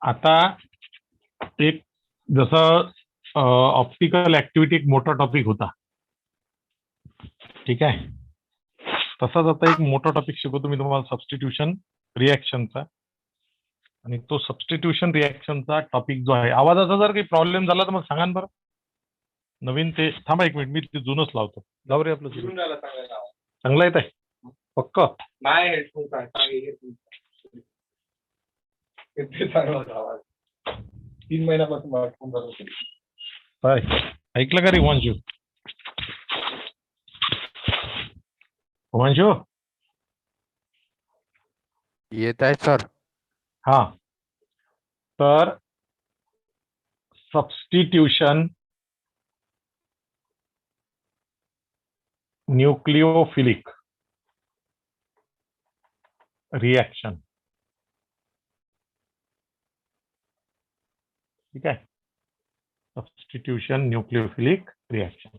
आता एक जसं ऑप्टिकल ऍक्टिव्हिटी एक मोठा टॉपिक होता, ठीक आहे. तसाच आता एक मोठा टॉपिक शिकवतो मी तुम्हाला, सबस्टिट्यूशन रिॲक्शनचा. आणि तो सबस्टिट्यूशन रिॲक्शनचा टॉपिक जो आहे, आवाजाचा जर काही प्रॉब्लेम झाला तर मग सांगा ना बरं. नवीन ते थांबा एक मिनिट, मी ते जुनच लावतो. जाऊ रे आपलं जुनं. चांगला येत आहे पक्क. नाही हेडफोन आवाज 3 महिन्यापासून हेडफोन बरोबर. काय ऐकलं का रे हिमांशू? हिमांशू येत आहे सर. हा, तर सबस्टिट्यूशन न्यूक्लिओफिलिक रिॲक्शन, ठीक आहे. सबस्टिट्यूशन न्यूक्लिओफिलिक रिॲक्शन,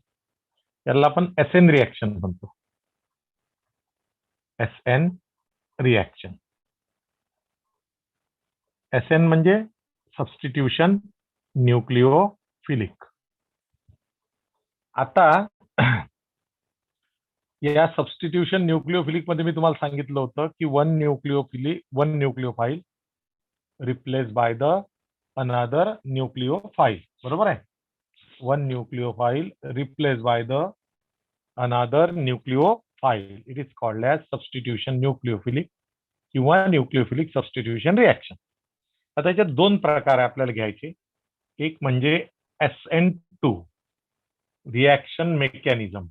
याला आपण SN रिॲक्शन म्हणतो. SN reaction. SN म्हणजे सबस्टिट्यूशन न्यूक्लिओफिलिक. आता या सबस्टिट्यूशन न्यूक्लिओफिलिक मध्ये मी तुम्हाला सांगितलं होतं की one nucleophile replace by the another nucleophile. बरोबर आहे. One nucleophile replace by the another nucleophile. It is called as substitution nucleophilic किंवा न्यूक्लिओफिलिक सबस्टिट्यूशन रिॲक्शन. आता याच्यात दोन प्रकार आपल्याला घ्यायचे. एक म्हणजे SN2 reaction mechanism.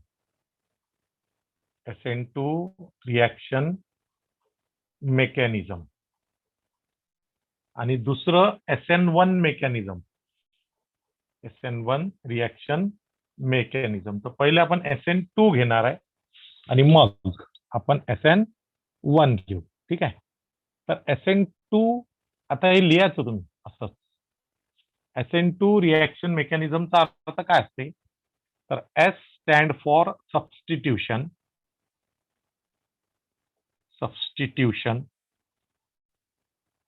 SN2 reaction mechanism आणि दुसरं SN1 mechanism. SN1 reaction mechanism. तर पहिले आपण SN2 घेणार आहे आणि मग आपण SN1 घेऊ, ठीक आहे. तर SN2 आता हे लिहायचं तुम्ही असं. SN2 रिॲक्शन मेकॅनिझमचा अर्थ काय असते, तर S स्टँड फॉर सबस्टिट्यूशन.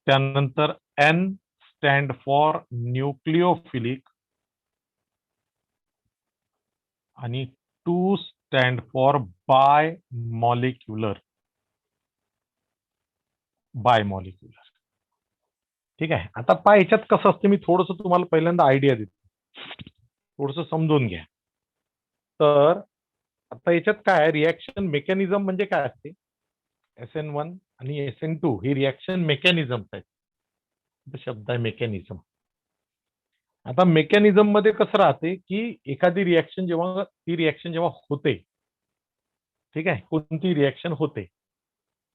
त्यानंतर N स्टँड फॉर न्यूक्लिओफिलिक आणि 2 स्टँड फॉर बाय मॉलिक्युलर. ठीक आहे. आता पहा याच्यात कसं असते, मी थोडंसं तुम्हाला पहिल्यांदा आयडिया देतो, थोडंसं समजून घ्या. तर आता याच्यात काय रिॲक्शन मेकॅनिझम म्हणजे काय असते, SN1 आणि SN2 ही रिॲक्शन मेकॅनिझम आहेत. शब्द आहे मेकॅनिझम. आता मेकॅनिझम मध्ये कसं राहते की एखादी रिॲक्शन जेव्हा होते, ठीक आहे, कोणती रिॲक्शन होते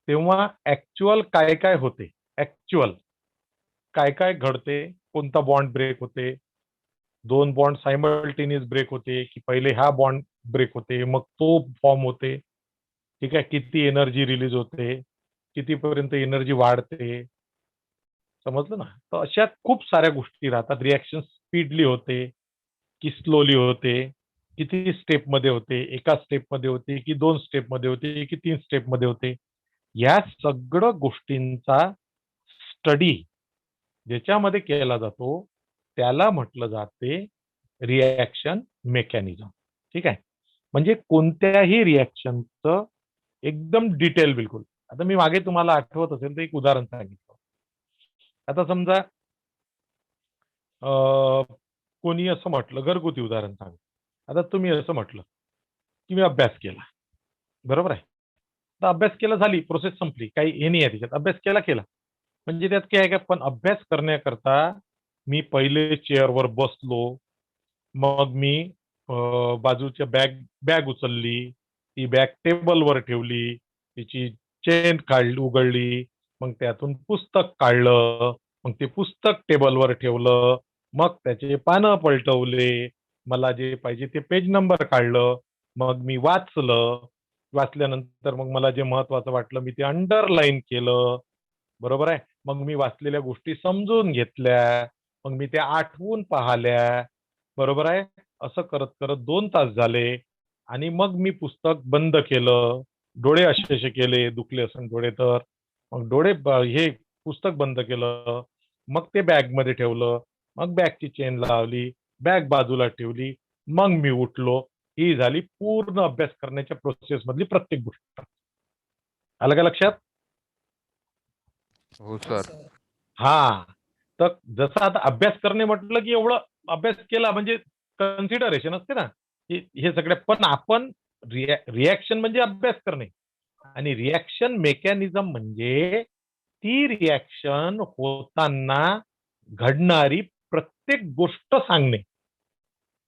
तेव्हा ऍक्च्युअल काय काय होते, ऍक्च्युअल काय काय घडते, कोणता बॉन्ड ब्रेक होते, 2 बॉन्ड सायमल्टेनियस ब्रेक होते की पहिले हा बॉन्ड ब्रेक होते मग तो फॉर्म होते, ठीक आहे, किती एनर्जी रिलीज होते, कितीपर्यंत एनर्जी वाढते, समजलं ना. तर अशा खूप साऱ्या गोष्टी राहतात. रिॲक्शन स्पीडली होते की स्लोली होते, किती स्टेप मध्ये होते, एका स्टेप मध्ये होते की 2 स्टेप मध्ये होते की 3 स्टेप मध्ये होते, या सगळं गोष्टींचा स्टडी ज्याच्यामध्ये केला जातो त्याला म्हटलं जाते रिॲक्शन मेकॅनिझम. ठीक आहे. म्हणजे कोणत्याही रिॲक्शनचं एकदम डिटेल बिलकुल. आता मी मागे तुम्हाला आठवत असेल तर एक उदाहरण सांगितलं. आता समजा कोणी असं म्हटलं, घरगुती उदाहरण सांग, आता तुम्ही असं म्हटलं की मी अभ्यास केला, बरोबर आहे. तर अभ्यास केला, झाली प्रोसेस, संपली, काही हे नाही आहे त्याच्यात. अभ्यास केला म्हणजे त्यात काय आहे का, पण अभ्यास करण्याकरता मी पहिले चेअरवर बसलो, मग मी बाजूच्या बॅग उचलली, ती बॅग टेबलवर ठेवली, तिची चेन उघडली, मग त्यातून पुस्तक काढलं, मग ते पुस्तक टेबलवर ठेवलं, मग त्याचे पानं पलटवले, मला जे पाहिजे ते पेज नंबर काढलं, मग मी वाचल्यानंतर मग मला जे महत्वाचं वाटलं मी ते अंडरलाईन केलं, बरोबर आहे. मग मी वाचलेल्या गोष्टी समजून घेतल्या, मग मी त्या आठवून पाहिल्या, बरोबर आहे. असं करत करत 2 तास झाले आणि मग मी पुस्तक बंद केलं, डोळे असे केले, दुखले असेल डोळे तर मग हे पुस्तक बंद केलं, मग ते बॅगमध्ये ठेवलं, मग बॅगची चेन लावली, बॅग बाजूला ठेवली, मग मी उठलो. ही झाली पूर्ण अभ्यास करण्याच्या प्रोसेस मधली प्रत्येक गोष्ट. आलं का लक्षात? हो सर. हा, तर जसं आता अभ्यास करणे म्हटलं की एवढं अभ्यास केला म्हणजे कन्सिडरेशन असते ना, की हे सगळे. पण आपण रिॲक्शन म्हणजे अभ्यास करणे, आणि रिॲक्शन मेकॅनिझम म्हणजे ती रिॲक्शन होताना घडणारी प्रत्येक गोष्ट सांगणे,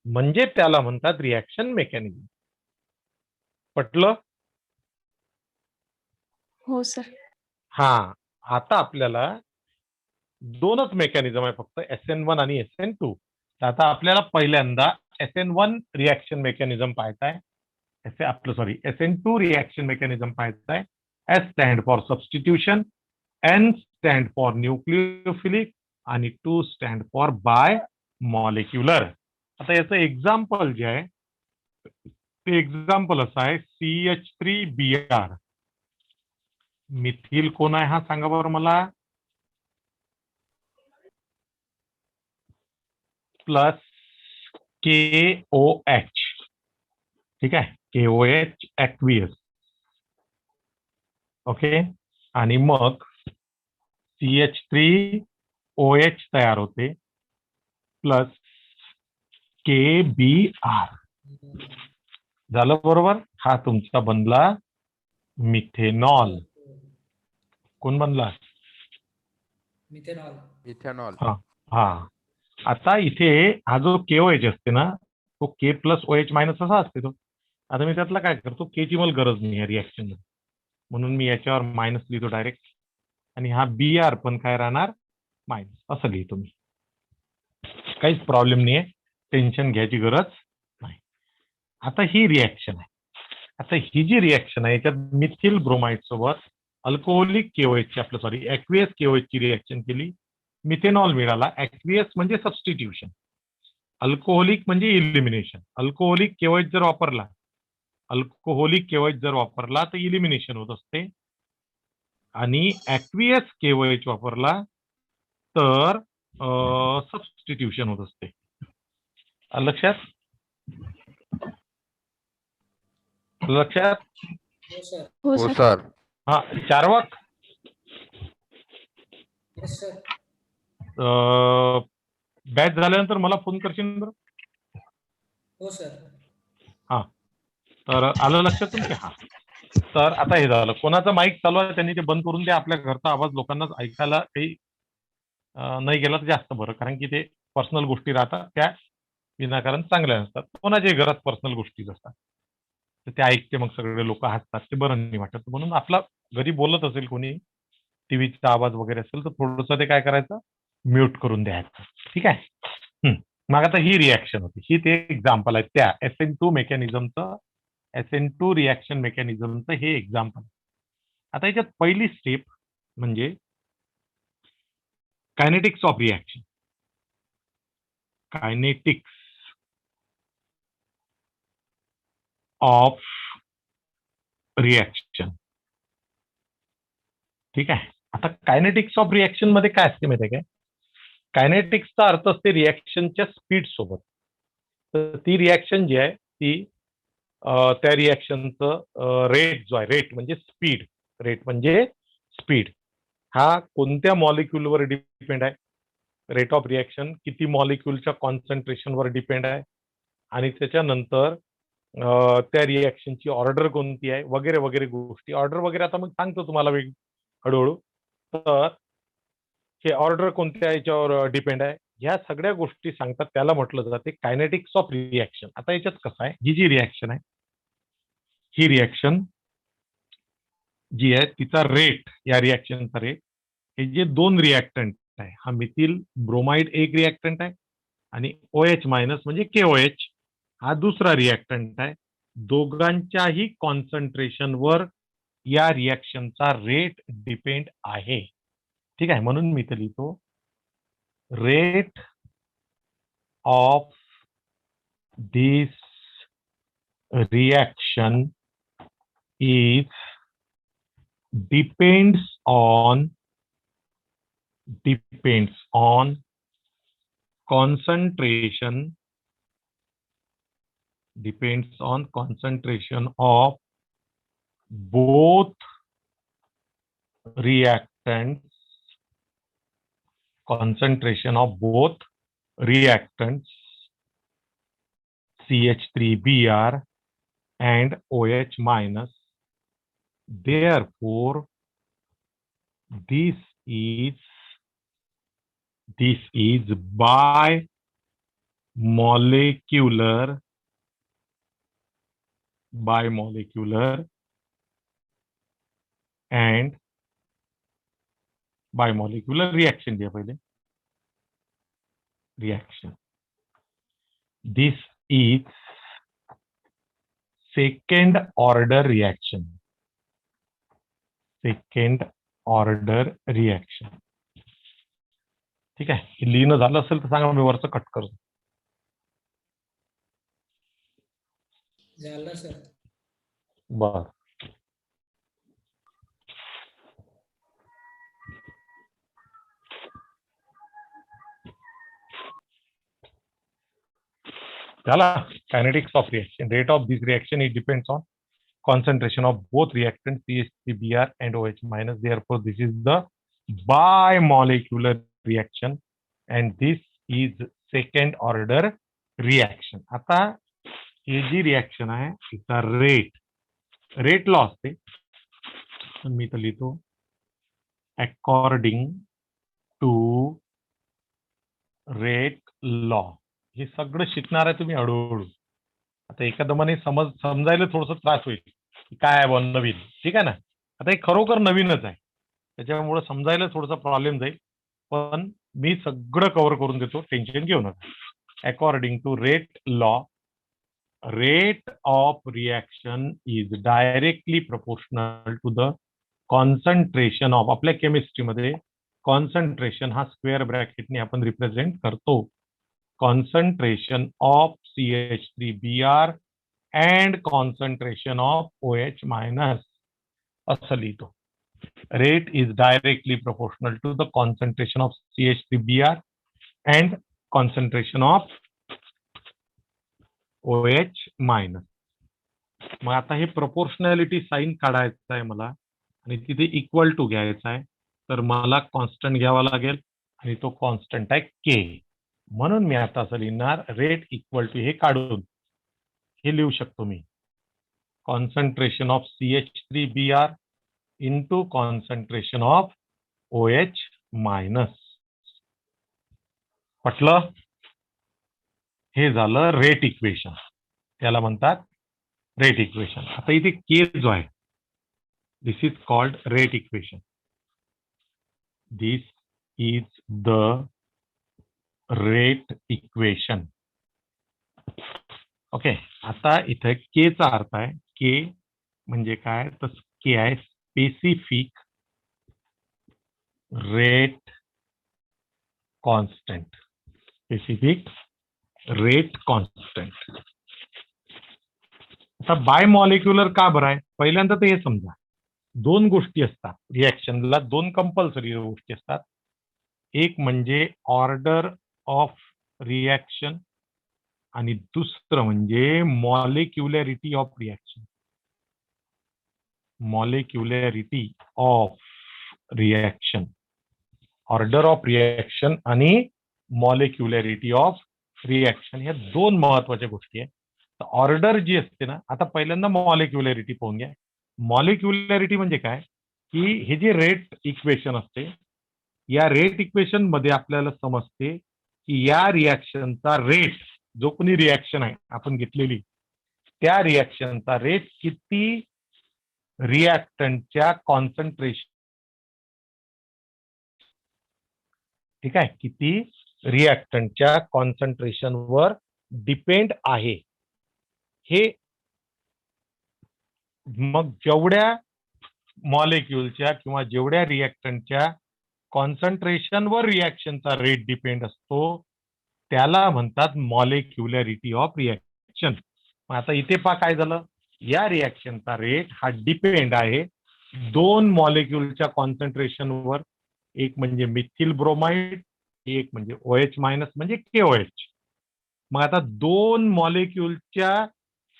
म्हणजे त्याला म्हणतात रिॲक्शन मेकॅनिझम. पटलं? हो सर. हा, आता आपल्याला दोनच मेकॅनिझम आहे फक्त, SN1 आणि SN2. तर आता आपल्याला पहिल्यांदा SN1 रिॲक्शन मेकॅनिझम पाहायचा आहे. आपलं सॉरी, SN2 रिॲक्शन मेकॅनिझम पाहायचा आहे. S stand for substitution, N stand for nucleophilic आणि 2 स्टँड फॉर बाय मॉलिक्युलर. आता याचं एक्झाम्पल जे आहे ते एक्झाम्पल असं आहे, CH3Br. मिथिल कोण आहे हा सांगा बरं मला. Plus KOH. ठीक आहे, KOH ऍक्वियस. ओके, आणि मग CH3OH तयार होते प्लस KBr. झालं बरोबर? हा तुमचा बनला मिथेनॉल. कोण बनला? इथेनॉल. हा हा. आता इथे हा जो KOH असते ना, तो K प्लस OH मायनस असा असते तो. आता मी त्यातला काय करतो, K ची मला गरज नाही आहे रिॲक्शन, म्हणून मी याच्यावर मायनस लिहितो डायरेक्ट. आणि हा Br पण काय राहणार, मायनस, असं लिहितो मी. काहीच प्रॉब्लेम नाही आहे, टेन्शन घ्यायची गरज नाही. आता ही रिॲक्शन आहे. आता ही जी रिॲक्शन आहे याच्यात मिथिल ब्रोमाइड सोबत अल्कोहोलिक KOH आपलं सॉरी ऍक्वियस KOH ची रिॲक्शन केली, मिथेनॉल मिळाला. ऍक्वियस म्हणजे सबस्टिट्यूशन, अल्कोहोलिक म्हणजे इलिमिनेशन. अल्कोहोलिक KOH जर वापरला, तर इलिमिनेशन होत असते, आणि ऍक्वियस KOH वापरला तर सबस्टिट्यूशन होत असते. लक्षात? हो हो सर. सर. हा, चारवाक. बॅच झाल्यानंतर मला फोन करशील बरं. हो सर. हा, तर आलं लक्षात तुमच्या? हा, तर आता हे झालं. कोणाचं माईक चालू आहे त्यांनी ते बंद करून द्या. आपल्या घरचा आवाज लोकांना ऐकायला काही नाही गेला तर जास्त बरं, कारण की ते पर्सनल गोष्टी राहतात त्या विनाकारण चांगल्या नसतात. कोणाच्याही घरात पर्सनल गोष्टी असतात, तर ते ऐकते, मग सगळे लोक हसतात, ते बरं नाही वाटत. म्हणून आपला घरी बोलत असेल कोणी, टीव्हीचा आवाज वगैरे असेल, तर थोडंसं ते काय करायचं, म्यूट करून द्यायचं. ठीक आहे. मग आता ही रिॲक्शन होती, ही ते एक्झाम्पल आहे त्या SN2 मेकॅनिझमचं, SN2 रिॲक्शन मेकॅनिझमचं हे एक्झाम्पल. आता याच्यात पहिली स्टेप म्हणजे kinetics of reaction. Kinetics of reaction. ठीक आहे. आता कायनेटिक्स ऑफ रिॲक्शन मध्ये काय असते माहिती आहे काय? कायनेटिक्सचा अर्थ असते रिॲक्शनच्या स्पीड सोबत. तर ती रिॲक्शन जी आहे ती त्या रिॲक्शनचं रेट जो आहे, रेट म्हणजे स्पीड, रेट म्हणजे स्पीड, हा कोणत्या मॉलिक्यूलवर डिपेंड आहे? रेट ऑफ रिॲक्शन किती मॉलिक्यूलच्या कॉन्सन्ट्रेशनवर डिपेंड आहे, आणि त्याच्यानंतर त्या रिॲक्शनची ऑर्डर कोणती आहे, वगैरे वगैरे गोष्टी. ऑर्डर वगैरे आता मग सांगतो तुम्हाला हळूहळू. तर हे ऑर्डर कोणत्या याच्यावर डिपेंड आहे, ह्या सगळ्या गोष्टी सांगतात, त्याला म्हटलं जाते कायनेटिक्स ऑफ रिॲक्शन. आता याच्यात कसं आहे, ही जी रिॲक्शन आहे, ही रिॲक्शन जी आहे तिचा रेट, या रिॲक्शनचा रेट, हे जे दोन रिॲक्टंट आहे, हा मिथिल ब्रोमाइड एक रिॲक्टंट आहे, आणि OH मायनस म्हणजे KOH हा दुसरा रिॲक्टंट आहे. दोघांच्याही कॉन्सन्ट्रेशनवर या रिॲक्शनचा रेट डिपेंड आहे. ठीक आहे, म्हणून मी इथे लिहितो rate of this reaction is depends on depends on concentration of both reactants, CH3Br and OH minus. Therefore, this is bimolecular and bimolecular reaction दिया पहले reaction. This is second order reaction. ठीक आहे, हे लिहिणं झालं असेल तर सांगा, मी वरचं कट करतो. झालं सर. बर, झाला. Kinetics of reaction. Rate of this reaction, it depends on concentration of both reactants CH3Br and OH minus. Therefore, this is the bimolecular reaction and this is second order reaction. आता ही जी reaction आहे तिचा rate law असते, मी तर लिहितो according to rate law. हे सगळं शिकणार आहे तुम्ही हळूहळू. आता एकदमाने समजायला थोडस त्रास होईल की काय आहे नवीन. ठीक आहे ना. आता हे खरोखर नवीनच आहे, त्याच्यामुळे समजायला थोडासा प्रॉब्लेम जाईल, पण मी सगळं कव्हर करून देतो, टेन्शन घेऊ नका. According to rate law, rate of reaction is directly proportional to the concentration of, आपल्या केमिस्ट्रीमध्ये कॉन्सन्ट्रेशन हा स्क्वेअर ब्रॅकेटने आपण रिप्रेझेंट करतो, concentration of CH3Br and concentration of OH minus असं लिहितो. Rate is directly proportional to the concentration of CH3Br and concentration of OH minus. मग आता हे proportionality sign काढायचं आहे मला आणि तिथे इक्वल टू घ्यायचा आहे, तर मला कॉन्स्टंट घ्यावा लागेल आणि तो कॉन्स्टंट आहे के. म्हणून मी आता असं लिहिणार, रेट इक्वल टू, हे काढून हे लिहू शकतो मी, concentration of CH3Br into concentration of OH minus. पटलं? हे झालं रेट इक्वेशन, त्याला म्हणतात रेट इक्वेशन. आता इथे के जो आहे, this is called rate equation. This is the rate equation. Okay. आता इथे के चा अर्थ आहे, के म्हणजे काय, तर के आहे specific rate constant. Specific rate constant. आता बायमॉलिक्युलर का बरं आहे, पहिल्यांदा तर हे समजा, दोन गोष्टी असतात रिएक्शनला, दोन कंपल्सरी गोष्टी असतात. एक म्हणजे ऑर्डर ऑफ रिएक्शन आणि दुसरं म्हणजे molecularity of reaction. Molecularity of reaction, order of reaction आणि मॉलिक्युलॅरिटी ऑफ रिएक्शन, ह्या दोन महत्वाच्या गोष्टी आहेत. तर ऑर्डर जी असते ना, आता पहिल्यांदा मॉलिक्युलॅरिटी पाहून घ्या. मॉलिक्युलॅरिटी म्हणजे काय, की हे जे रेट इक्वेशन असते, या रेट इक्वेशन मध्ये आपल्याला समजते की या रिएक्शनचा रेट, जो कोणी रिएक्शन आहे आपण घेतलेली, त्या रिएक्शनचा रेट किती रिएक्टंटच्या कॉन्सन्ट्रेशन, ठीक आहे, किती रिएक्टंटच्या कॉन्सन्ट्रेशन वर डिपेंड आहे. हे मग जेवढ्या मॉलिक्युलच्या किंवा जेवढ्या रिएक्टंटच्या कॉन्सन्ट्रेशन वर रिएक्शनचा रेट डिपेंड असतो, त्याला म्हणतात मॉलिक्युलॅरिटी ऑफ रिएक्शन. आता इथे पहा काय झालं, या रिएक्शनचा रेट हा डिपेंड आहे दोन मॉलिक्युलच्या कॉन्सन्ट्रेशन वर. एक म्हणजे मिथिल ब्रोमाइड, एक म्हणजे OH मायनस म्हणजे KOH. मग आता दोन मॉलिक्युलच्या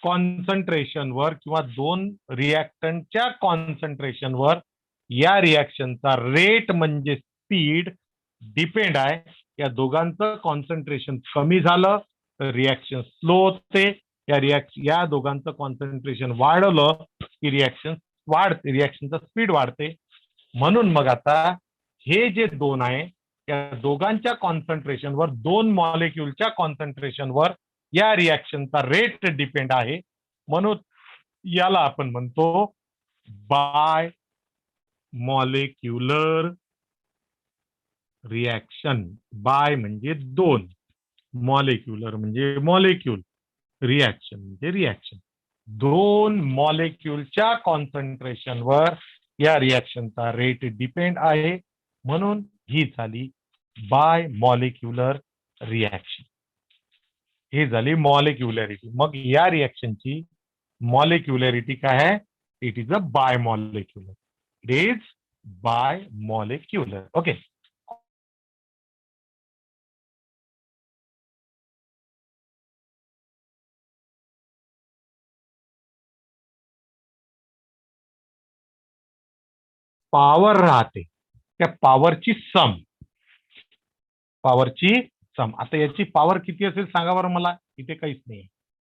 कॉन्सन्ट्रेशनवर किंवा दोन रिॲक्टंटच्या कॉन्सन्ट्रेशनवर या रिॲक्शनचा रेट म्हणजे स्पीड डिपेंड आहे. या दोघांचं कॉन्सन्ट्रेशन कमी झालं तर रिॲक्शन स्लो होते. या दोघांचं कॉन्सन्ट्रेशन वाढवलं की रिॲक्शनचा स्पीड वाढते. म्हणून मग आता हे जे दोन आहे या दोघांच्या कॉन्सन्ट्रेशनवर, दोन मॉलिक्युलच्या कॉन्सन्ट्रेशनवर या रिॲक्शनचा रेट डिपेंड आहे. म्हणून याला आपण म्हणतो बाय मॉलिक्युलर रिॲक्शन. बाय म्हणजे दोन, मॉलिक्युलर म्हणजे मॉलिक्यूल, रिॲक्शन म्हणजे रिॲक्शन. दोन मॉलिक्युलच्या कॉन्सन्ट्रेशनवर या रिॲक्शनचा रेट डिपेंड आहे. म्हणून ही झाली बाय मॉलिक्युलर रिॲक्शन. ही झाली मॉलिक्युलॅरिटी. मग या रिॲक्शनची मॉलिक्युलॅरिटी काय आहे? It is a bimolecular. It is bimolecular. Okay. Power राहते त्या पॉवरची सम. पॉवरची सम. आता याची पॉवर किती असेल सांगा बरं मला. इथे काहीच नाही.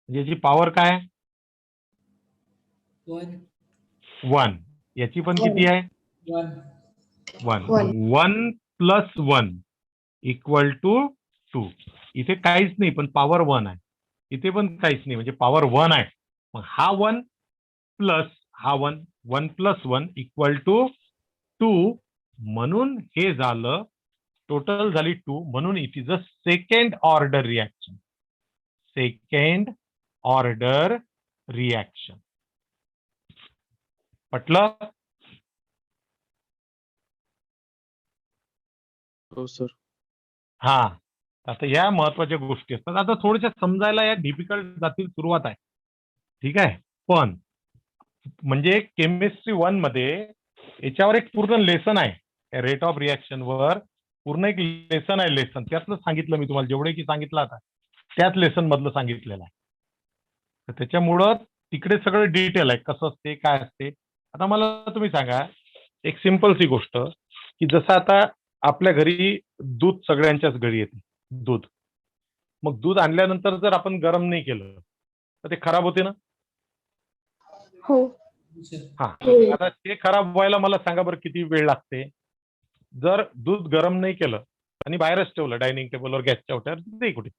याची पॉवर काय? 1. याची पण किती आहे? 1. 1 प्लस 1 इक्वल टू 2. इथे काहीच नाही पण पॉवर 1 आहे. इथे पण काहीच नाही म्हणजे पॉवर 1 आहे. मग हा 1 प्लस हा 1, 1 प्लस 1 इक्वल टू 2. म्हणून हे झालं टोटल झाली 2. म्हणून it is a second order reaction. Second order reaction. पटलं? हो सर. हा. आता या महत्वाच्या गोष्टी असतात. आता थोड्याशा समजायला या डिफिकल्ट जातील, सुरुवात आहे. ठीक आहे. पण म्हणजे केमिस्ट्री 1 मध्ये याच्यावर एक पूर्ण लेसन आहे. रेट ऑफ रिॲक्शन वर पूर्ण एक लेसन आहे. लेसन त्यातलं सांगितलं मी तुम्हाला, जेवढे की सांगितलं आता त्याच लेसन मधलं सांगितलेलं आहे. तर त्याच्यामुळं तिकडे सगळं डिटेल आहे, कसं असते काय असते. आता मला तुम्ही सांगा एक सिंपल सी गोष्ट की जसं आता आपल्या घरी दूध सगळ्यांच्याच घरी येते दूध. मग दूध आणल्यानंतर जर आपण गरम नाही केलं तर ते खराब होते ना. हो. हा. आता ते खराब व्हायला मला सांगा बरं किती वेळ लागते. जर दूध गरम नाही केलं आणि बाहेरच ठेवलं डायनिंग टेबलवर गॅसच्या ओट्यावर, ते कुठे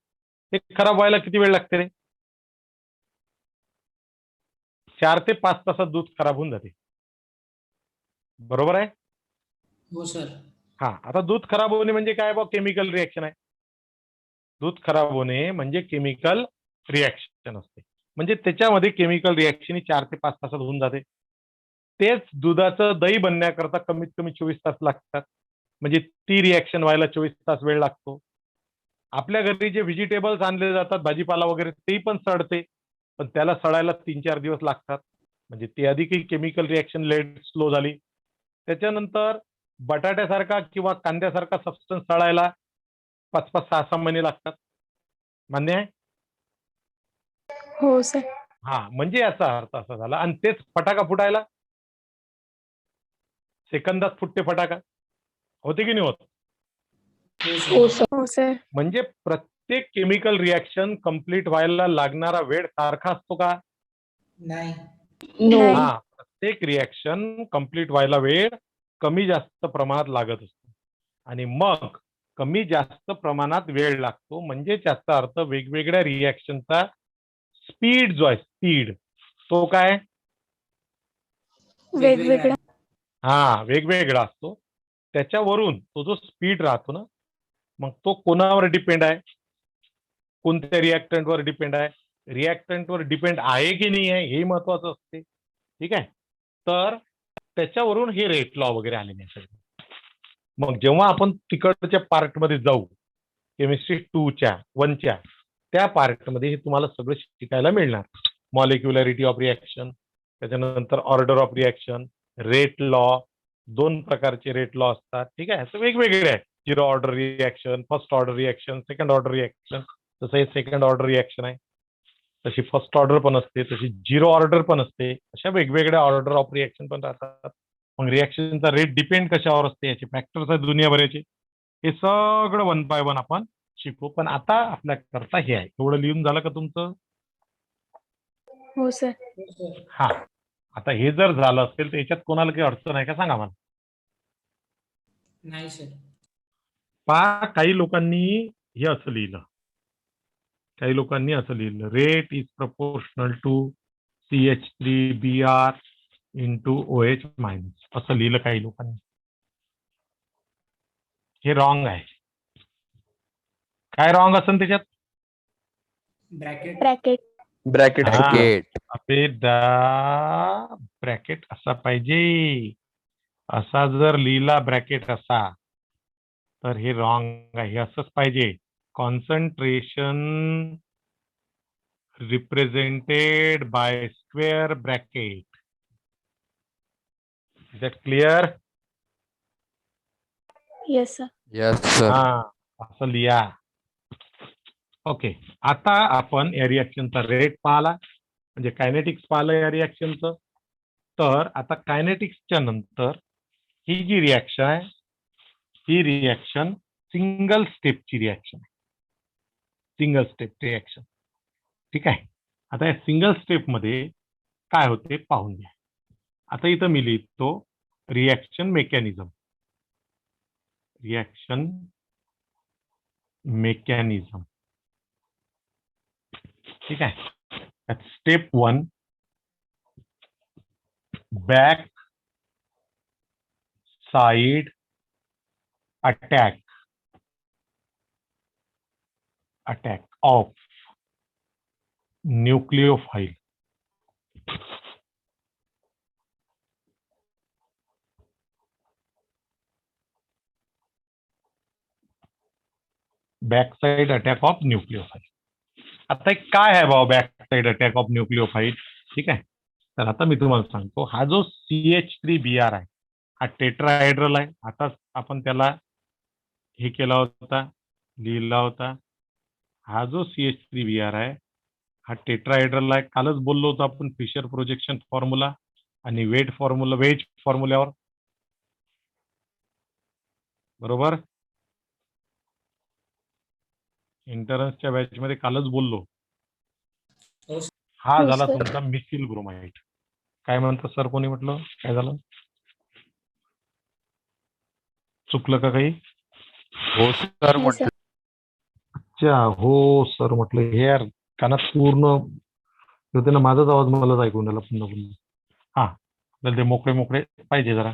ते खराब व्हायला किती वेळ लागते रे? 4 ते 5 तासात दूध खराब होऊन जाते. बरोबर आहे? हो सर. हा. आता दूध खराब होणे म्हणजे काय? बघ, केमिकल रिॲक्शन आहे. दूध खराब होणे म्हणजे केमिकल रिॲक्शन असते. म्हणजे त्याच्यामध्ये केमिकल रिॲक्शन 4 ते 5 तासात होऊन जाते. तेच दुधाचं दही बनण्याकरता कमीत कमी 24 तास लागतात. म्हणजे ती रिॲक्शन व्हायला 24 तास वेळ लागतो. आपल्या घरी जे व्हेजिटेबल्स आणले जातात, भाजीपाला वगैरे, ते पण सडते, पण त्याला सडायला 3-4 दिवस लागतात. म्हणजे ते अधिकही केमिकल रिॲक्शन लेट स्लो झाली. त्याच्यानंतर बटाट्यासारखा किंवा कांद्यासारखा सबस्टन्स सडायला 5-5, 6-6 महिने लागतात. मान्य आहे? हो सर. हा. म्हणजे याचा अर्थ असा झाला. आणि तेच फटाका फुटायला सेकंदात फुटते फटाका. होते की नाही होत? हो सर. हो सर. म्हणजे प्रत्येक केमिकल रिॲक्शन कंप्लीट व्हायला लागणारा वेळ सारखा असतो का? नाही. नाही. हा. प्रत्येक रिॲक्शन कंप्लीट व्हायला वेळ कमी जास्त प्रमाणात लागत असतो. आणि मग कमी जास्त प्रमाणात वेळ लागतो म्हणजे त्याचा अर्थ वेगवेगळ्या रिॲक्शनचा स्पीड जो आहे, स्पीड, तो काय? वेगवेगळा. हा, वेगवेगळा असतो. त्याच्यावरून तो जो स्पीड राहतो ना, मग तो कोणावर डिपेंड आहे? कोणत्या रिॲक्टंटवर डिपेंड आहे? रिॲक्टंटवर डिपेंड आहे की नाही आहे हे महत्वाचं असते. ठीक आहे. तर त्याच्यावरून हे रेट लॉ वगैरे आलेले आहे. मग जेव्हा आपण तिकडच्या पार्टमध्ये जाऊ, केमिस्ट्री 2च्या 1च्या त्या पार्टमध्ये हे तुम्हाला सगळं शिकायला मिळणार. मॉलिक्युलॅरिटी ऑफ रिॲक्शन, त्याच्यानंतर order of reaction, rate law, दोन प्रकारचे रेट लॉ असतात. ठीक आहे, तर वेगवेगळे आहेत. 0 order reaction, first order reaction, second order reaction. जसं हे सेकंड ऑर्डर रिॲक्शन आहे, तशी फर्स्ट ऑर्डर पण असते, तशी 0 ऑर्डर पण असते. अशा वेगवेगळ्या ऑर्डर ऑफ रिॲक्शन पण राहतात. मग रिॲक्शनचा रेट डिपेंड कशावर असते, याचे फॅक्टर्स आहेत दुनियाभराचे. हे सगळं 1 बाय 1 आपण शिकू. पण आता आपल्या करता हे आहे. एवढं लिहून झालं का तुमचं? हो सर. हो सर. हा, आता हे जर झालं असेल तर याच्यात कोणाला काही अडचण आहे का सांगा मला. नाही सर. पहा, काही लोकांनी हे असं लिहिलं, काही लोकांनी असं लिहिलं, rate is proportional to CH3Br into OH minus, असं लिहिलं काही लोकांनी. हे रॉंग आहे. काय रॉंग असेल त्याच्यात? ब्रॅकेट. ब्रॅकेट. ब्रॅकेट ब्रॅकेट असा पाहिजे. असा जर लिहिला ब्रॅकेट असा तर हे रॉंग आहे. हे असंच पाहिजे, concentration represented by square bracket. Is that clear? Yes sir. Yes sir. हा, असं लिहा. ओके, आता आपण या रिॲक्शनचा रेट पाहिला, म्हणजे कायनेटिक्स पाहिलं या रिॲक्शनचं. तर आता कायनेटिक्सच्या नंतर ही जी रिॲक्शन आहे, ही रिॲक्शन सिंगल स्टेपची रिॲक्शन आहे. Single step reaction. ठीक आहे, आता या सिंगल स्टेपमध्ये काय होते पाहून घ्या. आता इथं मी लिहितो रिॲक्शन मेकॅनिझम. Reaction mechanism. ठीक आहे, step 1 back side attack of nucleophile. Back side attack of nucleophile. आता एक काय आहे बाबा back side attack of nucleophile? ठीक आहे, तर आता मी तुम्हाला सांगतो. हा जो CH3Br आहे, हा टेट्राहायड्रल आहे. आता आपण त्याला हे केला होता, लिहिला होता. हा जो CH3Br आहे, हा टेट्राहायड्रल आहे. कालच बोललो होतो आपण फिशर प्रोजेक्शन फॉर्म्युला आणि वेट फॉर्म्युला, वेज फॉर्म्युल्यावर, बरोबर? इंटरन्सच्या बॅच मध्ये कालच बोललो. हो सर. हा हो झाला सर. तुमचा मिथिल ब्रोमाइड. काय म्हणतात सर, कोणी म्हटलं काय झालं? चुकलं का काही? हो सर नाही म्हटलं. सर. अच्छा, हो सर म्हटलं. हे यार कानात पूर्ण होते ना, माझाच आवाज मलाच ऐकून राहिला पुन्हा पुन्हा. हा, आपल्याला ते मोकळे मोकळे पाहिजे जरा.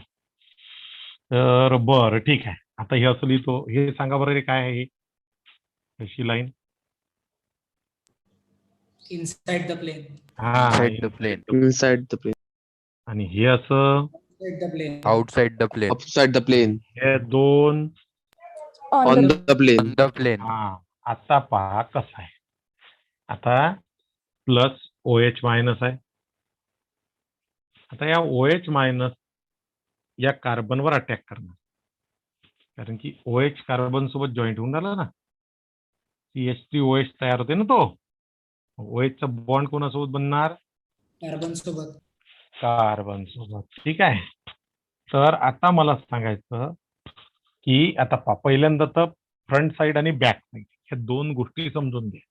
तर बरं, ठीक आहे. आता हे असं लिहितो. हे सांगा बरं, हे काय आहे? अशी लाईन. Inside the plane. हा, Inside the plane. Inside the plane. आणि हे असं Inside the plane. Outside the plane. Upside the plane. हे दोन. On On the the plane. On the plane. हा, आता पहा कसं आहे. आता प्लस OH मायनस आहे. आता या OH मायनस या कार्बनवर अटॅक करणार, कारण की OH कार्बन सोबत जॉईंट होऊन राहिला ना, CH3OH तयार होते ना तो. OH चा बॉन्ड कोणासोबत बनणार? कार्बन सोबत. कार्बन सोबत. ठीक आहे, तर आता मला सांगायचं की आता पहिल्यांदा तर फ्रंट साइड आणि बॅक साइड ह्या दोन गोष्टी समजून घ्या.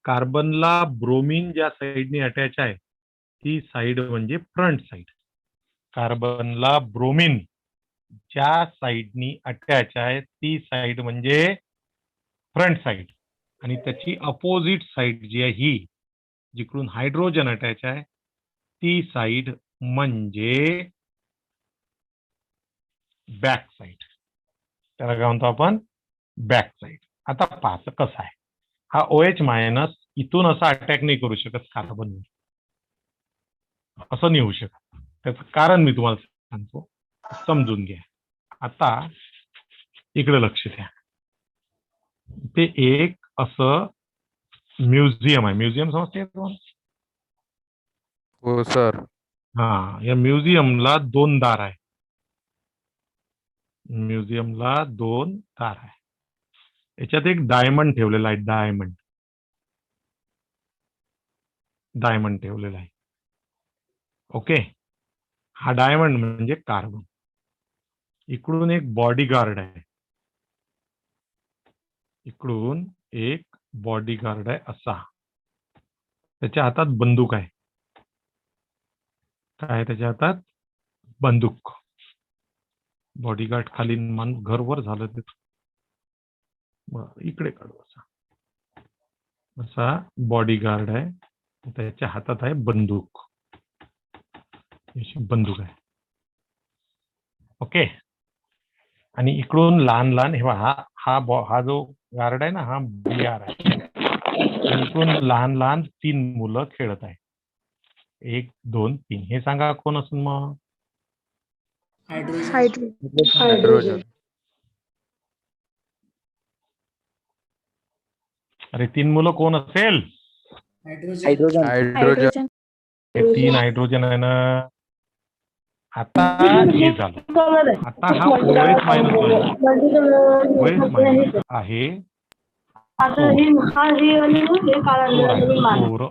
कार्बनला ब्रोमीन ज्या साइडनी अटॅच आहे ती साइड म्हणजे फ्रंट साइड. कार्बनला ब्रोमीन ज्या साइडनी अटॅच आहे ती साइड म्हणजे फ्रंट साइड, आणि त्याची अपोजिट साइड जी आहे ही, जिकडून हायड्रोजन अटॅच आहे ती साइड म्हणजे बॅक साइड. त्याला काय म्हणतो आपण? Back side. आता पाहतो कसं आहे. हा OH मायनस इथून असा अटॅक नाही करू शकत कार्बन, असं नाही होऊ शकत. त्याचं कारण मी तुम्हाला सांगतो, समजून घ्या. आता इकडे लक्ष द्या. ते एक असं म्युझियम आहे. म्युझियम समजते तुम्हाला? हो सर. हा, या म्युझियमला दोन दार आहे. म्युझियमला 2 कार आहे. याच्यात एक डायमंड ठेवलेला आहे. डायमंड ठेवलेला आहे. ओके. हा डायमंड म्हणजे कार्बन. इकडून एक बॉडीगार्ड आहे. इकडून एक बॉडीगार्ड आहे असा. त्याच्या हातात बंदूक आहे. काय आहे त्याच्या हातात? बंदूक. बॉडीगार्ड खाली मन घरवर झालं ते. इकडे काढू असा बॉडीगार्ड आहे. त्याच्या हातात आहे बंदूक. बंदूक आहे. ओके. आणि इकडून लहान लहान हे हा जो गार्ड आहे ना, हा BR आहे. आणि इकडून लहान लहान 3 मुलं खेळत आहे. 1 2 3. हे सांगा कोण असून मग? हायड्रोजन. हायड्रोजन. अरे 3 मुलं कोण असेल? हायड्रोजन. हायड्रोजन. हे 3 हायड्रोजन आहे ना. आता हे झालं. आता हा OH मायनस आहे. चोर.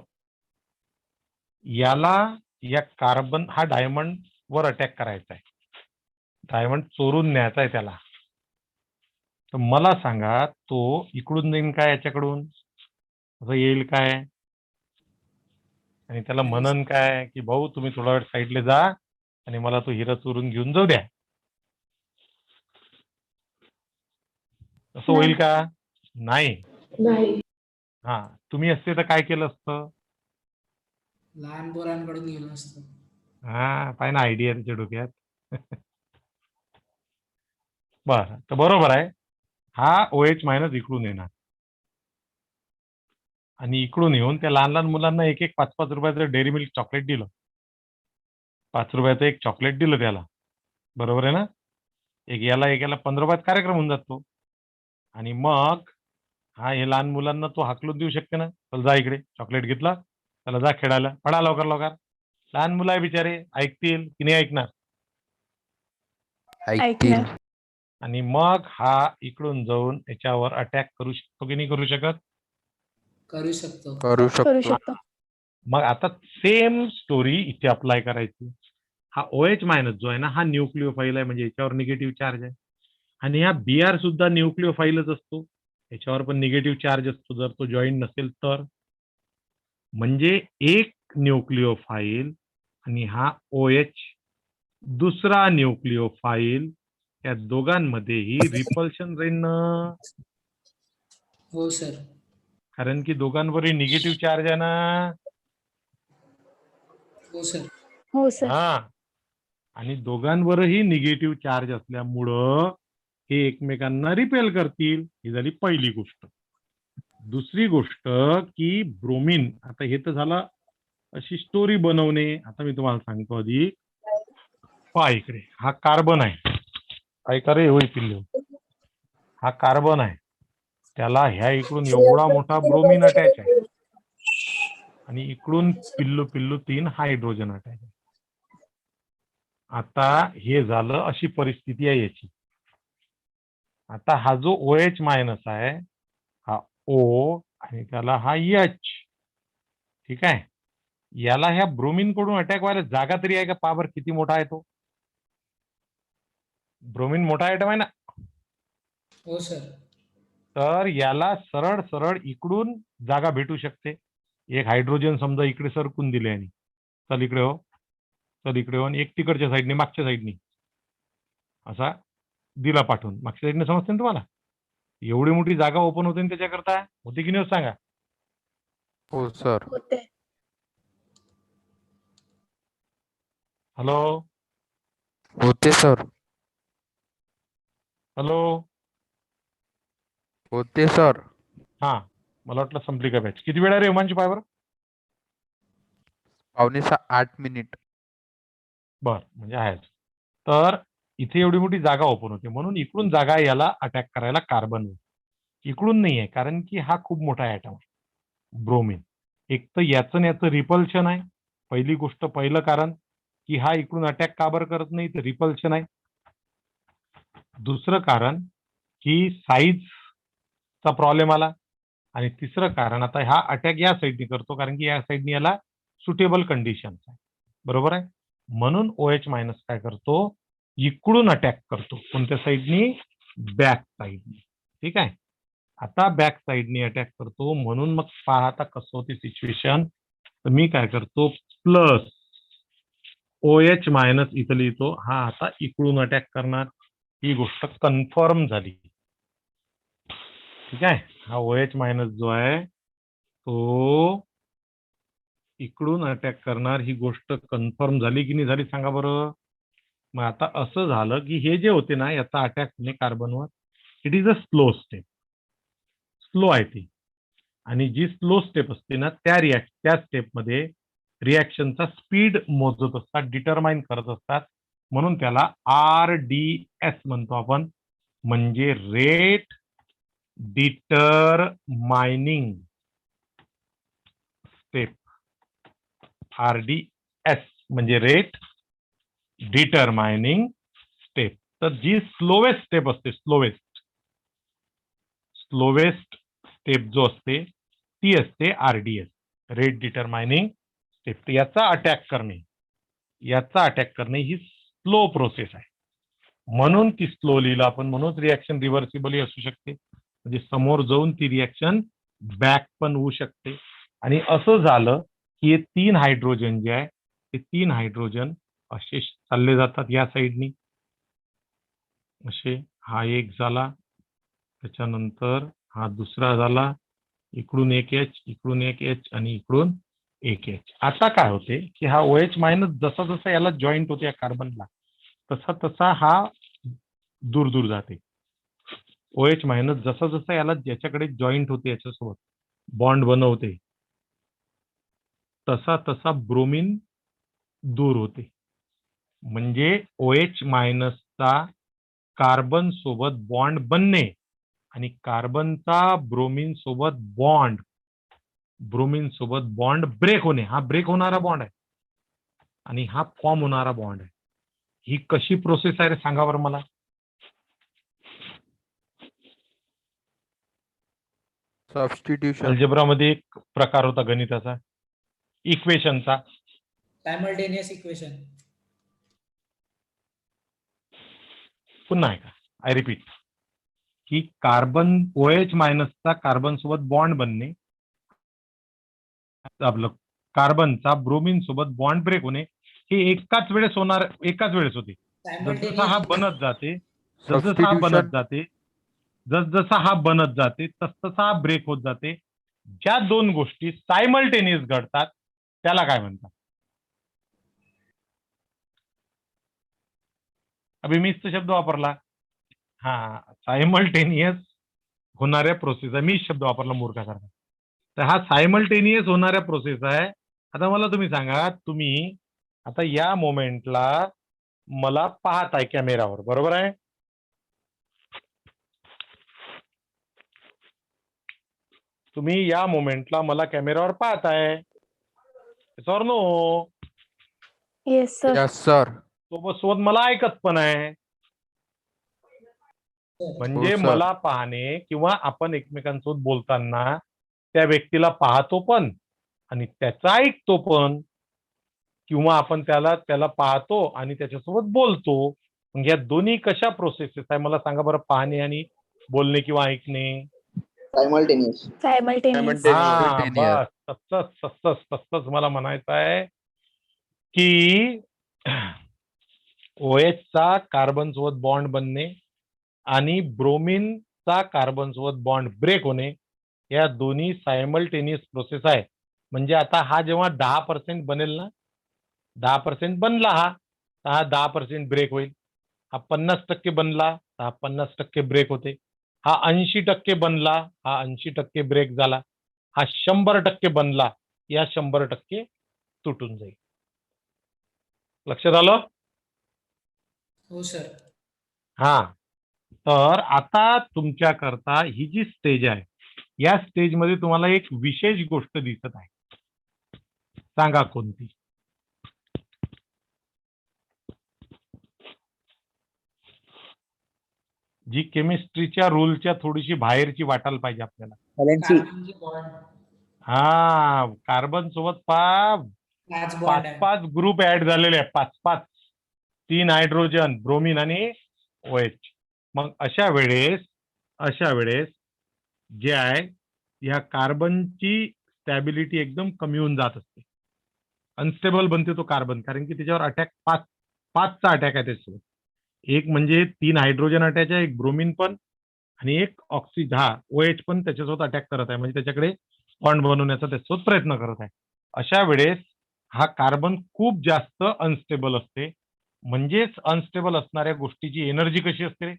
याला या कार्बन हा डायमंड वर अटॅक करायचा आहे. डायमंड चोरून न्यायचा आहे त्याला. तर मला सांगा, तो इकडून जाईन काय याच्याकडून? असं येईल काय? आणि त्याला म्हणन काय की भाऊ तुम्ही थोडा वेळ साईडला जा आणि मला तो हिरा चोरून घेऊन जाऊ द्या. असं होईल का? नाही. हा, तुम्ही असते तर काय केलं असतं? लहान पोरांकडून गेलो असतो. हा, पाय ना आयडिया त्याच्या डोक्यात. बर, तर बरोबर आहे. हा OH मायनस इकडून येणार आणि इकडून येऊन त्या लहान लहान मुलांना 1 5 रुपयाचं डेअरी मिल्क चॉकलेट दिलं. 5 रुपयाचं एक चॉकलेट दिलं त्याला. बरोबर आहे ना? एक याला 15 रुपयात कार्यक्रम होऊन जातो. आणि मग हे लहान मुलांना तो हाकलून देऊ शकते ना, चल जा इकडे चॉकलेट घेतला, चला जा खेळायला, पळा लवकर लवकर. लहान मुलं आहे बिचारे, ऐकतील की नाही ऐकणार? ऐकतील. आणि मग हा इकडून जाऊन याच्यावर अटॅक करू शकतो की नाही करू शकत? करू शकतो. करू शकतो. मग आता सेम स्टोरी इथे अप्लाय करायची. हा OH मायनस जो आहे ना, हा न्यूक्लिओफाईल आहे, म्हणजे याच्यावर निगेटिव्ह चार्ज आहे. आणि हा BR सुद्धा न्यूक्लिओफाईलच असतो, याच्यावर पण निगेटिव्ह चार्ज असतो जर तो जॉईंट नसेल तर. म्हणजे एक न्यूक्लिओफाईल आणि हा OH दुसरा न्यूक्लिओफाईल, या दोघांमध्येही रिपल्शन राहील ना. हो सर. कारण की दोघांवरही निगेटिव्ह चार्ज आहे ना. हो सर. हो सर. हा, आणि दोघांवरही निगेटिव्ह चार्ज असल्यामुळं हे एकमेकांना रिपेल करतील. ही झाली पहिली गोष्ट. दुसरी गोष्ट की ब्रोमीन, आता हे तर झालं अशी स्टोरी बनवणे. आता मी तुम्हाला सांगतो आधी. पहा इकडे, हा कार्बन आहे. ऐका रे होई पिल्लू, हा कार्बन आहे. त्याला ह्या इकडून एवढा मोठा ब्रोमीन अटॅच आहे आणि इकडून पिल्लू पिल्लू 3 हायड्रोजन अटॅच आहे. आता हे झालं, अशी परिस्थिती आहे याची. आता हा जो OH मायनस आहे, हा O आणि त्याला हा H. ठीक आहे. याला ह्या ब्रोमीन कडून अटॅक व्हायला जागा तरी आहे का? पावर किती मोठा आहे तो? ब्रोमीन मोठा आयटम आहे ना. हो सर. तर याला सरळ सरळ इकडून जागा भेटू शकते. एक हायड्रोजन समजा इकडे सरकून दिले आणि चल इकडे हो, चल इकडे हो, आणि एक तिकडच्या साईडने मागच्या साईडने असा दिला पाठवून. मागच्या साईडने समजते ना तुम्हाला? एवढी मोठी जागा ओपन होते ना त्याच्याकरता. होते की नाही होत सांगा? हो सर. होते. हॅलो होते सर. हॅलो. होते सर. हा, मला वाटलं संपली का बॅच. किती वेळ आहे रे उमांची पायवर? 7:45. बर, म्हणजे आहेच. तर इथे एवढी मोठी जागा ओपन होते, म्हणून इकडून जागा याला अटॅक करायला कार्बन. इकडून नाही आहे, कारण की हा खूप मोठा ॲटम आहे ब्रोमीन. एक तर याचं आणि याचं रिपल्शन आहे. पहिली गोष्ट, पहिलं कारण की हा इकडून अटॅक का बरं करत नाही, तर रिपल्शन आहे. दुसरं कारण की साईजचा प्रॉब्लेम आला. आणि तिसरं कारण आता हा अटॅक या साईडने करतो कारण की या साईडने याला सुटेबल कंडिशन आहे. बरोबर आहे. म्हणून OH मायनस काय करतो, इकडून अटॅक करतो. कोणत्या साईडनी? बॅक साईडनी. ठीक आहे. आता बॅक साईडनी अटॅक करतो म्हणून मग पहा आता कसं होते सिच्युएशन. तर मी काय करतो, प्लस OH मायनस इथं लिहितो. हा आता इकडून अटॅक करणार. ही गोष्ट कन्फर्म झाली. ठीक आहे. हा OH मायनस जो आहे तो इकडून अटॅक करणार. ही गोष्ट कन्फर्म झाली की नाही झाली सांगा बरं. मग आता असं झालं की हे जे होते ना याचा अटॅक होणे कार्बनवर, it is a slow step. Slow आहे ती. आणि जी स्लो स्टेप असते ना त्या स्टेपमध्ये रिॲक्शनचा स्पीड मोजत असतात, डिटरमाइन करत असतात. म्हणून त्याला RDS म्हणतो आपण, म्हणजे रेट डिटरमाइनिंग स्टेप. RDS म्हणजे रेट डिटरमाइनिंग स्टेप. तर जी स्लोवेस्ट स्टेप असते, स्लोवेस्ट स्टेप जो असते ती असते RDS, रेट डिटरमाइनिंग स्टेप. याचा अटॅक करणे ही स्लो प्रोसेस आहे. म्हणून ती स्लो लिहिलं आपण. म्हणून रिॲक्शन रिव्हर्सिबल असू शकते. म्हणजे समोर जाऊन ती रिॲक्शन बॅक पण होऊ शकते. आणि असं झालं की हे 3 हायड्रोजन जे आहे ते 3 हायड्रोजन असे चालले जातात या साईडनी असे. हा एक झाला, त्याच्यानंतर हा दुसरा झाला, इकडून एक H, इकडून एक H आणि इकडून एक H. आता काय होते की हा OH मायनस जसा जसा याला जॉईंट होते या कार्बनला तसा तसा हा दूर दूर जाते. OH मायनस जसा जसा याला ज्याच्याकडे जॉईंट होते याच्यासोबत बॉन्ड बनवते तसा तसा ब्रोमीन दूर होते. म्हणजे OH मायनसचा कार्बन सोबत बॉन्ड बनणे आणि कार्बनचा ब्रोमीन सोबत बॉन्ड ब्रेक होणे. हा ब्रेक होणारा बॉन्ड आहे आणि हा फॉर्म होणारा बॉन्ड आहे. ही कशी प्रोसेस आहे रे सांगा बरं मला. सबस्टिट्यूशन. अल्जेब्रामध्ये एक प्रकार होता गणिताचा, इक्वेशनचा. Simultaneous equation. पुन्हा आहे का, आय रिपीट, की कार्बन OH मायनसचा कार्बन सोबत बॉन्ड बनणे, आपलं कार्बनचा ब्रोमीन सोबत बॉन्ड ब्रेक होणे हे एकाच वेळेस होते. जसजसा हा बनत जाते सबस्टिट्यूशन. जसजसा हा बनत जाते तसतसा हा ब्रेक होत जाते. ज्या दोन गोष्टी सायमल्टेनियस घडतात त्याला काय म्हणतात. अभि मीच तो शब्द वापरला. हा, सायमल्टेनियस होणाऱ्या प्रोसेस आहे. मीच शब्द वापरला मूर्खासारखा. तर हा सायमल्टेनियस होणाऱ्या प्रोसेस आहे. आता मला तुम्ही सांगा, तुम्ही आता या मोमेंटला मला पाहताय कॅमेरावर, बरोबर आहे. तुम्ही या मोमेंटला मला कॅमेरावर पाहताय, sir no. Yes, sir. Yes sir. सोबत मला ऐकत पण आहे. हो म्हणजे सर. मला पाहणे किंवा आपण एकमेकांसोबत बोलताना त्या व्यक्तीला पाहतो पण आणि त्याचा ऐकतो पण, किंवा आपण त्याला पाहतो आणि त्याच्यासोबत बोलतो. मग या दोन्ही कशा प्रोसेसेस आहे मला सांगा बरं. पाहणे आणि बोलणे किंवा ऐकणे. सायमल्टेनियस. Simultaneous. हा, Simultaneous. बस तसंच मला म्हणायचं आहे की OH चा कार्बन सोबत बॉन्ड बनणे आणि ब्रोमीनचा कार्बन सोबत बॉन्ड ब्रेक होणे या दोन्ही सायमल्टेनियस प्रोसेस आहे. म्हणजे आता हा जेव्हा 10% बनेल ना, 10% बनला हा, तर हा 10% ब्रेक होईल. हा 50% बनला तर हा 50% ब्रेक होते. हा 80% बनला, हा 80% ब्रेक झाला. हा 100% बनला, या 100% तुटून जाईल. लक्षात आलं. हो सर. हा, तर आता तुमच्याकरता ही जी स्टेज आहे या स्टेजमध्ये तुम्हाला एक विशेष गोष्ट दिसत आहे. सांगा कोणती. जी केमिस्ट्रीच्या रूलच्या थोडीशी बाहेरची वाटायला पाहिजे आपल्याला. कार्बनचे बॉन्ड हा, कार्बन सोबत 5 बॉन्ड आहे. पाच ग्रुप ऍड झालेले आहे. 5 3 हायड्रोजन, ब्रोमीन आणि OH. मग अशा वेळेस जे आहे या कार्बनची स्टॅबिलिटी एकदम कमी होऊन जात असते. अनस्टेबल बनते तो कार्बन, कारण की त्याच्यावर अटॅक 5चा अटॅक आहे त्याच्यासोबत. एक म्हणजे 3 हायड्रोजन अटॅच आहे, एक ब्रोमीन पण आणि एक OH पण त्याच्यासोबत अटॅक करत आहे. म्हणजे त्याच्याकडे बॉन्ड बनवण्याचा त्याच्यासोबत प्रयत्न करत आहे. अशा वेळेस हा कार्बन खूप जास्त अनस्टेबल असते. म्हणजेच अनस्टेबल असणाऱ्या गोष्टीची एनर्जी कशी असते?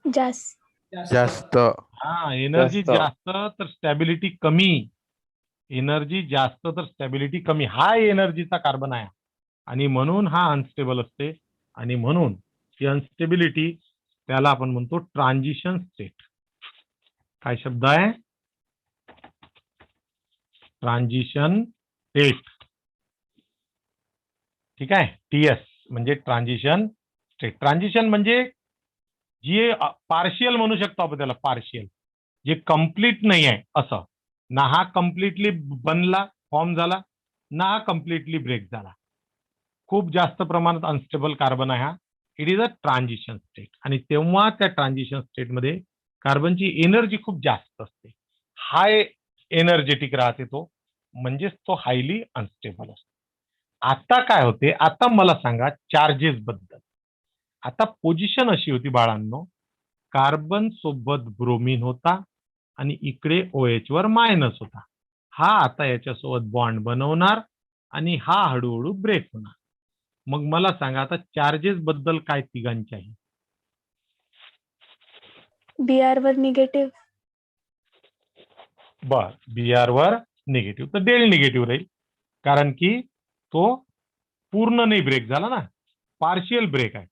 जास्त. हा, एनर्जी जास्त. जास्त तर स्टॅबिलिटी कमी. एनर्जी जास्त तर स्टॅबिलिटी कमी. हा एनर्जीचा कार्बन आहे आणि म्हणून हा अनस्टेबल असते. आणि म्हणून ही अनस्टेबिलिटी त्याला आपण म्हणतो ट्रान्झिशन स्टेट. काय शब्द आहे? Transition state. ठीक आहे. TS म्हणजे ट्रान्झिशन स्टेट. ट्रान्झिशन म्हणजे जे पार्शियल म्हणू शकतो आपण त्याला, पार्शियल, जे कम्प्लीट नाही आहे असं. ना हा कम्प्लिटली बनला, फॉर्म झाला, ना हा कम्प्लिटली ब्रेक झाला. खूप जास्त प्रमाणात अनस्टेबल कार्बन आहे हा. It is a transition state. आणि तेव्हा त्या ट्रान्झिशन स्टेटमध्ये कार्बनची एनर्जी खूप जास्त असते. हाय एनर्जेटिक राहते तो, म्हणजेच तो हायली अनस्टेबल असतो. आता काय होते? आता मला सांगा चार्जेस बद्दल. आता पोझिशन अशी होती बाळांनो, कार्बन सोबत ब्रोमीन होता आणि इकडे OH वर मायनस होता. हा आता याच्यासोबत बॉन्ड बनवणार आणि हा हळूहळू ब्रेक होणार. मग मला सांगा आता चार्जेस बद्दल काय तिघांच्याही? Br वर निगेटिव्ह. बर, Br वर निगेटिव्ह, तर डेल निगेटिव्ह राहील, कारण की तो पूर्ण नाही ब्रेक झाला ना, पार्शियल ब्रेक आहे.